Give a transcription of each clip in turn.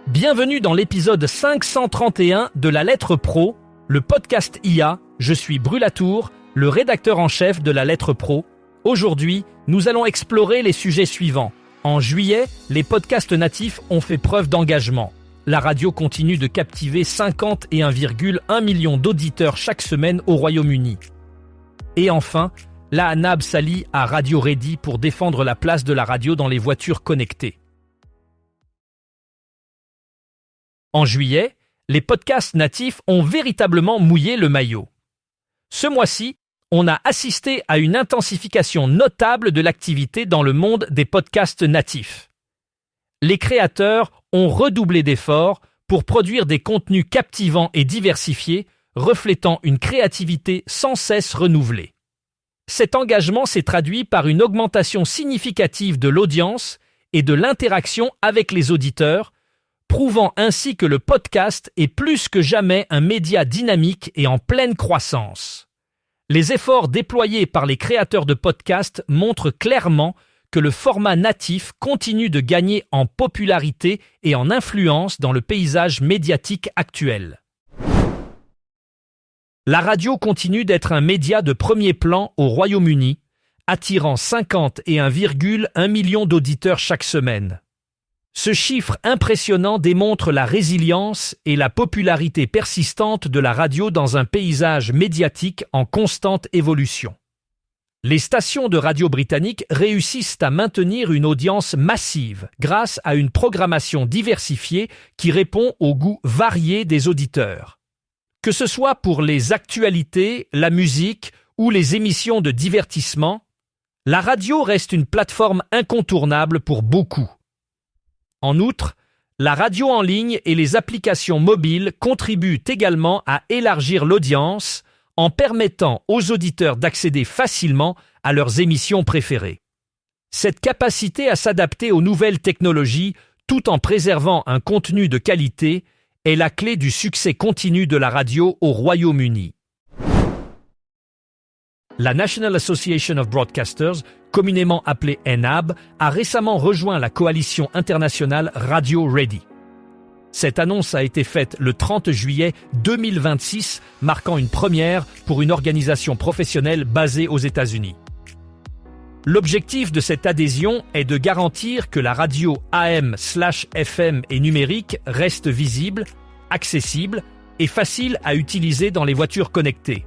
Bienvenue dans l'épisode 531 de La Lettre Pro, le podcast IA. Je suis Brulatour, le rédacteur en chef de La Lettre Pro. Aujourd'hui, nous allons explorer les sujets suivants. En juillet, les podcasts natifs ont fait preuve d'engagement. La radio continue de captiver 51,1 millions d'auditeurs chaque semaine au Royaume-Uni. Et enfin, la ANAB s'allie à Radio Ready pour défendre la place de la radio dans les voitures connectées. En juillet, les podcasts natifs ont véritablement mouillé le maillot. Ce mois-ci, on a assisté à une intensification notable de l'activité dans le monde des podcasts natifs. Les créateurs ont redoublé d'efforts pour produire des contenus captivants et diversifiés, reflétant une créativité sans cesse renouvelée. Cet engagement s'est traduit par une augmentation significative de l'audience et de l'interaction avec les auditeurs, prouvant ainsi que le podcast est plus que jamais un média dynamique et en pleine croissance. Les efforts déployés par les créateurs de podcasts montrent clairement que le format natif continue de gagner en popularité et en influence dans le paysage médiatique actuel. La radio continue d'être un média de premier plan au Royaume-Uni, attirant 51,1 millions d'auditeurs chaque semaine. Ce chiffre impressionnant démontre la résilience et la popularité persistante de la radio dans un paysage médiatique en constante évolution. Les stations de radio britanniques réussissent à maintenir une audience massive grâce à une programmation diversifiée qui répond aux goûts variés des auditeurs. Que ce soit pour les actualités, la musique ou les émissions de divertissement, la radio reste une plateforme incontournable pour beaucoup. En outre, la radio en ligne et les applications mobiles contribuent également à élargir l'audience en permettant aux auditeurs d'accéder facilement à leurs émissions préférées. Cette capacité à s'adapter aux nouvelles technologies tout en préservant un contenu de qualité est la clé du succès continu de la radio au Royaume-Uni. La National Association of Broadcasters, communément appelée NAB, a récemment rejoint la coalition internationale Radio Ready. Cette annonce a été faite le 30 juillet 2026, marquant une première pour une organisation professionnelle basée aux États-Unis. L'objectif de cette adhésion est de garantir que la radio AM/FM et numérique reste visible, accessible et facile à utiliser dans les voitures connectées.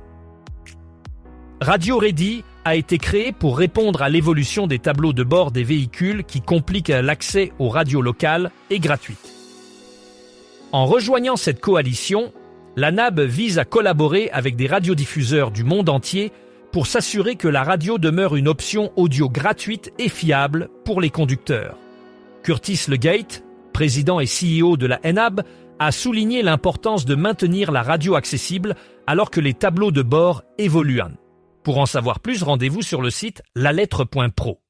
Radio Ready a été créé pour répondre à l'évolution des tableaux de bord des véhicules qui compliquent l'accès aux radios locales et gratuites. En rejoignant cette coalition, la NAB vise à collaborer avec des radiodiffuseurs du monde entier pour s'assurer que la radio demeure une option audio gratuite et fiable pour les conducteurs. Curtis Legate, président et CEO de la NAB, a souligné l'importance de maintenir la radio accessible alors que les tableaux de bord évoluent. Pour en savoir plus, rendez-vous sur le site lalettre.pro.